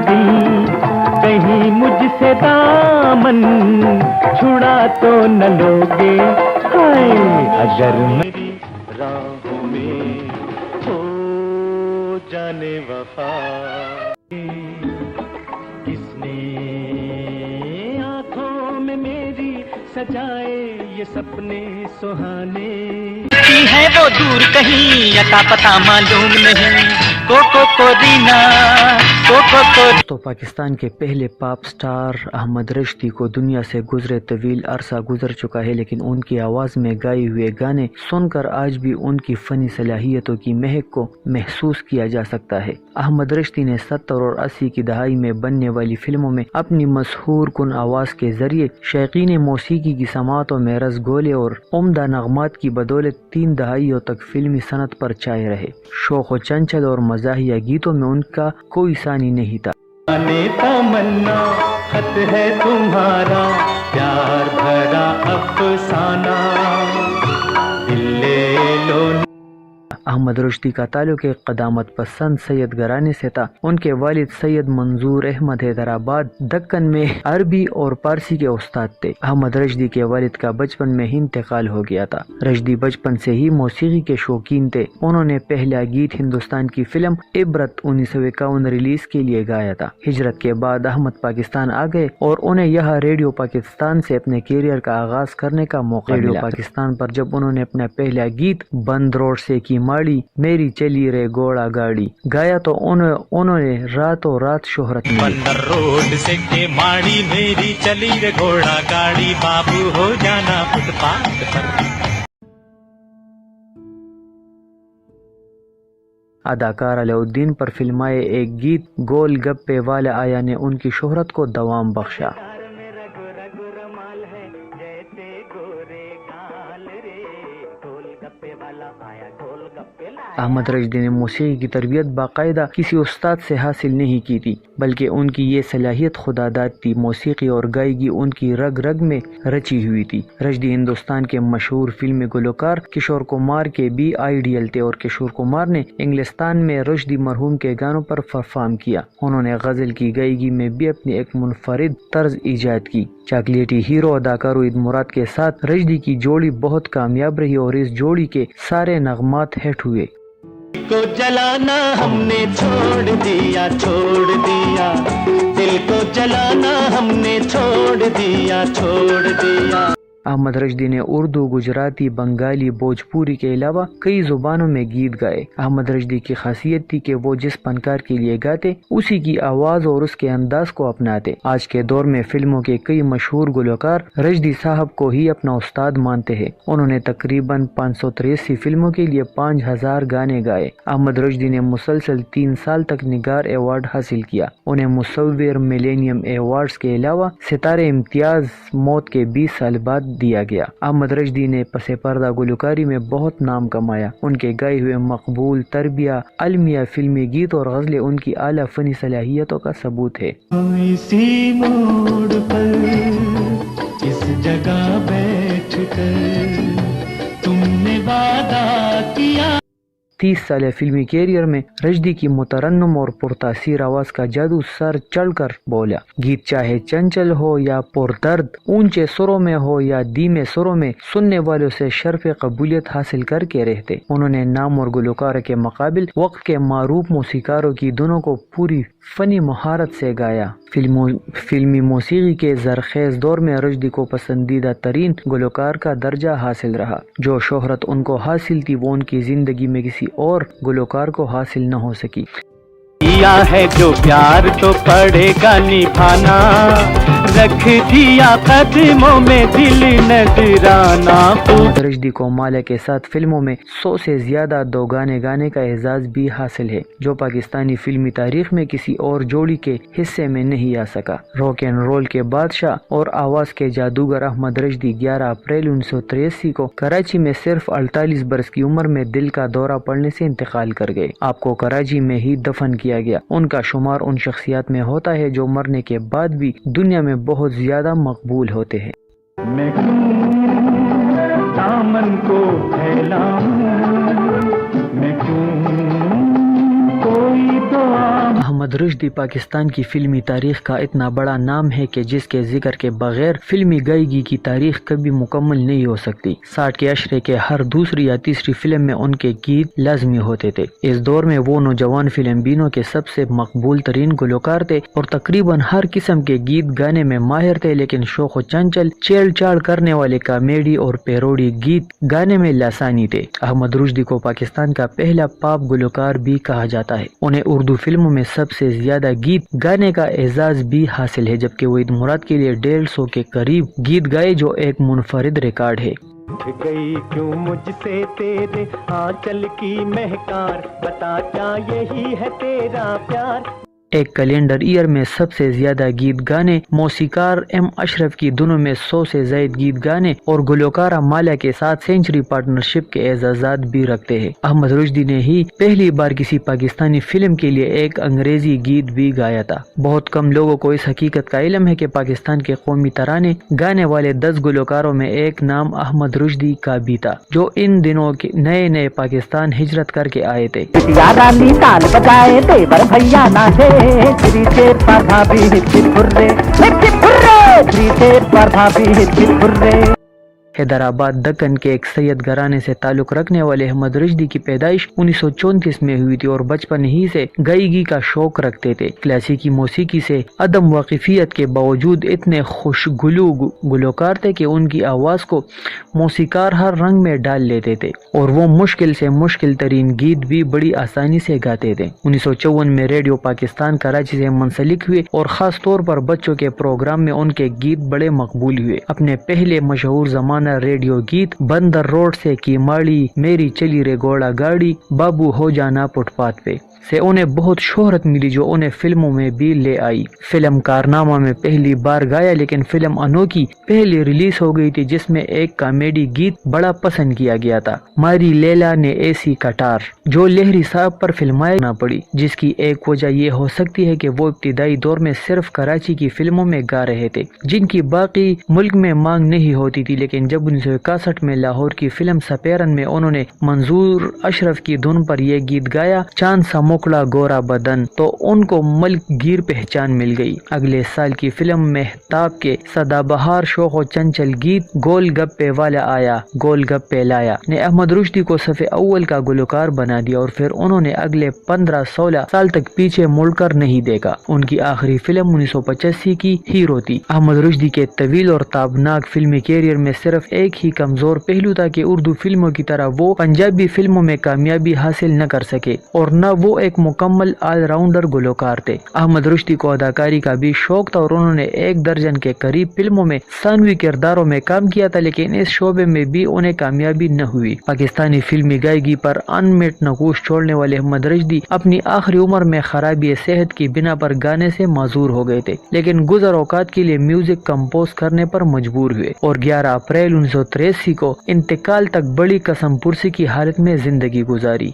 दिल, कहीं मुझसे दामन छुड़ा तो न लोगे। हाय अगर मेरी राहों में हो जाने वफा, किसने आँखों में मेरी सजाए ये सपने सुहाने। की है वो दूर कहीं, अता पता मालूम नहीं, को रीना तो पाकिस्तान के पहले पॉप स्टार अहमद रश्दी को दुनिया से गुजरे तवील अरसा गुजर चुका है, लेकिन उनकी आवाज़ में गाए हुए गाने सुनकर आज भी उनकी फ़नी सलाहियतों की महक को महसूस किया जा सकता है। अहमद रश्दी ने 70 और 80 की दहाई में बनने वाली फिल्मों में अपनी मशहूर कुन आवाज़ के जरिए शौकीन मौसीकी की समातों में रसगोले और उम्दा नगमात की बदौलत 3 दहाइयों तक फिल्मी सनत पर छाए रहे। शौक व चंचल और मज़ाहिया गीतों में उनका कोई सानी नहीं था। तमन्ना खत है तुम्हारा, प्यार भरा अफसाना, दिल ले लो। अहमद रश्दी का ताल्लुक एक क़दामत पसंद सैयद घराने से था। उनके वालिद सैयद मंजूर अहमद हैदराबाद दक्कन में अरबी और पारसी के उस्ताद थे। अहमद रश्दी के वालिद का बचपन में ही इंतकाल हो गया था। रश्दी बचपन से ही मौसीकी के शौकीन थे। उन्होंने पहला गीत हिंदुस्तान की फिल्म इबरत 1951 रिलीज के लिए गाया था। हिजरत के बाद अहमद पाकिस्तान आ गए और उन्हें यहाँ रेडियो पाकिस्तान से अपने कैरियर का आगाज करने का मौका मिला। रेडियो पाकिस्तान पर जब उन्होंने अपना पहला गीत बंद रोड से की मेरी चली रे घोड़ा गाड़ी गाया तो उन्होंने रातों रात शोहरत मिली। बंदर रोड से के माड़ी, मेरी चली रे घोड़ा गाड़ी, बाबू हो जाना फुटपाथ पर। अदाकार अलाउद्दीन पर फिल्माए एक गीत गोल गप्पे वाला आया ने उनकी शोहरत को दवाम बख्शा। अहमद रश्दी ने मौसीकी की तरबियत बाकायदा किसी उस्ताद से हासिल नहीं की थी, बल्कि उनकी ये सलाहियत खुदादाद थी। मौसीकी और गायकी उनकी रग रग में रची हुई थी। रश्दी हिंदुस्तान के मशहूर फिल्मी गुलकार किशोर कुमार के भी आइडियल थे और किशोर कुमार ने इंग्लिस्तान में रश्दी मरहूम के गानों पर परफॉर्म किया। उन्होंने गजल की गायकी में भी अपनी एक मुनफरिद तर्ज ईजाद की। चॉकलेटी हीरो अदाकार ईद मुराद के साथ रश्दी की जोड़ी बहुत कामयाब रही और इस जोड़ी के सारे नगमात हिट हुए। को जलाना हमने छोड़ दिया, छोड़ दिया, दिल को जलाना हमने छोड़ दिया, छोड़ दिया। अहमद रश्दी ने उर्दू, गुजराती, बंगाली, भोजपुरी के अलावा कई जुबानों में गीत गाए। अहमद रश्दी की खासियत थी कि वो जिस फनकार के लिए गाते उसी की आवाज और उसके अंदाज को अपनाते। आज के दौर में फिल्मों के कई मशहूर गुलकार रश्दी साहब को ही अपना उस्ताद मानते हैं। उन्होंने तकरीबन 583 फिल्मों के लिए 5000 गाने गाए। अहमद रश्दी ने मुसलसल 3 साल तक निगार अवार्ड हासिल किया। उन्हें मुसव्विर मिलेनियम अवार्ड्स के अलावा सितारे इम्तियाज मौत के 20 साल बाद दिया गया। अहमद रश्दी ने पसे पर्दा गुलकारी में बहुत नाम कमाया। उनके गाए हुए मकबूल, तरबिया, अलमिया फिल्मी गीत और गजलें उनकी आला फनी सलाहियतों का सबूत है। इसी मोड़ पर इस जगह बैठ कर तुमने वादा किया। 30 साल फिल्मी कैरियर में रश्दी की मुतरन्नुम और पुरतासीर आवाज का जादू सर चढ़कर बोला। गीत चाहे चंचल हो या पुरदर्द, ऊंचे सुरों में हो या धीमे सुरों में, सुनने वालों से शर्फ कबूलियत हासिल करके रहते। उन्होंने नाम और गुलकार के मुकाबिल वक्त के मारूफ मौसीकारों की दोनों को पूरी फनी महारत से गाया। फिल्मी मौसीकी के जरखेज दौर में रश्दी को पसंदीदा तरीन गुलकार का दर्जा हासिल रहा। जो शोहरत उनको हासिल थी वो उनकी जिंदगी में किसी और गुलकार को हासिल न हो सकी। किया है जो प्यार तो पड़ेगा निभाना, रख दिया कदमों में दिल नजराना। रश्दी को माला के साथ फिल्मों में 100 से ज्यादा 2 गाने गाने का एजाज भी हासिल है, जो पाकिस्तानी फिल्मी तारीख में किसी और जोड़ी के हिस्से में नहीं आ सका। रॉक एंड रोल के बादशाह और आवाज के जादूगर अहमद रश्दी 11 अप्रैल 1983 को कराची में सिर्फ 48 बरस की उम्र में दिल का दौरा पड़ने से इंतकाल कर गए। आपको कराची में ही दफन किया गया। उनका शुमार उन शख्सियत में होता है जो मरने के बाद भी दुनिया में बहुत ज्यादा मकबूल होते हैं। मैं दामन को फैलाऊं, मैं क्यों कोई احمد رشدی پاکستان کی فلمی تاریخ کا اتنا بڑا نام ہے کہ جس کے ذکر کے بغیر فلمی گائیگی کی تاریخ کبھی مکمل نہیں ہو سکتی۔ 60 کے عشرے کے ہر دوسری یا تیسری فلم میں ان کے گیت لازمی ہوتے تھے۔ اس دور میں وہ نوجوان فلم بینوں کے سب سے مقبول ترین گلوکار تھے اور تقریباً ہر قسم کے گیت گانے میں ماہر تھے، لیکن شوخ و چنچل، چھیڑ چھاڑ کرنے والے کامیڈی اور پیروڈی گیت گانے میں لاسانی تھے۔ احمد رشدی کو پاکستان کا پہلا پاپ گلوکار بھی کہا جاتا ہے۔ انہیں اردو فلموں میں سب سے زیادہ گیت گانے کا اعزاز بھی حاصل ہے، جبکہ وہ عید مراد کے لیے 150 کے قریب گیت گائے، جو ایک منفرد ریکارڈ ہے۔ اٹھ گئی کیوں مجھ سے تیرے آنچل کی مہکار، بتا کیا یہی ہے تیرا پیار۔ ایک کیلنڈر ایئر میں سب سے زیادہ گیت گانے موسیقار ایم اشرف کی دنوں میں 100 سے زائد گیت گانے اور گلوکارہ مالا کے ساتھ سینچری پارٹنرشپ کے اعزازات بھی رکھتے ہیں۔ احمد رشدی نے ہی پہلی بار کسی پاکستانی فلم کے لیے ایک انگریزی گیت بھی گایا تھا۔ بہت کم لوگوں کو اس حقیقت کا علم ہے کہ پاکستان کے قومی ترانے گانے والے 10 گلوکاروں میں ایک نام احمد رشدی کا بھی تھا، جو ان دنوں کے نئے پاکستان ہجرت کر کے آئے تھے۔ حیدرآباد دکن کے ایک سید گھرانے سے تعلق رکھنے والے احمد رشدی کی پیدائش 1934 میں ہوئی تھی اور بچپن ہی سے گائیگی کا شوق رکھتے تھے۔ کلاسیکی موسیقی سے عدم واقفیت کے باوجود اتنے خوشگلو گلوکار تھے کہ ان کی آواز کو موسیقار ہر رنگ میں ڈال لیتے تھے اور وہ مشکل سے مشکل ترین گیت بھی بڑی آسانی سے گاتے تھے۔ 1954 میں ریڈیو پاکستان کراچی سے منسلک ہوئے اور خاص طور پر بچوں کے پروگرام میں ان کے گیت بڑے مقبول ہوئے۔ اپنے پہلے مشہور زمانہ ریڈیو گیت بندر روڈ سے کی ماڑی، میری چلی رے گھوڑا گاڑی، بابو ہو جانا فٹ پاتھ پہ سے انہیں بہت شہرت ملی، جو انہیں فلموں میں بھی لے آئی۔ فلم کارنامہ میں پہلی بار گایا، لیکن فلم انوکھی پہلی ریلیز ہو گئی تھی، جس میں ایک کامیڈی گیت بڑا پسند کیا گیا تھا، ماری لیلا نے ایسی کٹار، جو لہری صاحب پر فلمایا نہ پڑی، جس کی ایک وجہ یہ ہو سکتی ہے کہ وہ ابتدائی دور میں صرف کراچی کی فلموں میں گا رہے تھے، جن کی باقی ملک میں مانگ نہیں ہوتی تھی۔ لیکن جب 1961 میں لاہور کی فلم سپیرن میں انہوں نے منظور اشرف کی دھن پر یہ گیت گایا، چاند سا مکڑا گورا بدن، تو ان کو ملک گیر پہچان مل گئی۔ اگلے سال کی فلم مہتاب کے سدا بہار شوخ و چنچل گیت گول گپے والا آیا گول گپے لایا نے احمد رشدی کو صف اول کا گلوکار بنا دیا، اور پھر انہوں نے اگلے 15-16 سال تک پیچھے مڑ کر نہیں دیکھا۔ ان کی آخری فلم 1985 کی ہیرو تھی۔ احمد رشدی کے طویل اور تابناک فلمی کیریئر میں صرف ایک ہی کمزور پہلو تھا کہ اردو فلموں کی طرح وہ پنجابی فلموں میں کامیابی حاصل نہ کر سکے، اور نہ وہ ایک مکمل آل راؤنڈر گلوکار تھے۔ احمد رشدی کو اداکاری کا بھی شوق تھا اور انہوں نے 1 درجن کے قریب فلموں میں ثانوی کرداروں میں کام کیا تھا، لیکن اس شعبے میں بھی انہیں کامیابی نہ ہوئی۔ پاکستانی فلمی گائیگی پر انمٹ نقوش چھوڑنے والے احمد رشدی اپنی آخری عمر میں خرابی صحت کی بنا پر گانے سے معذور ہو گئے تھے، لیکن گزر اوقات کے لیے میوزک کمپوز کرنے پر مجبور ہوئے اور 11 اپریل 1983 کو انتقال تک بڑی قسم پرسی کی حالت میں زندگی گزاری۔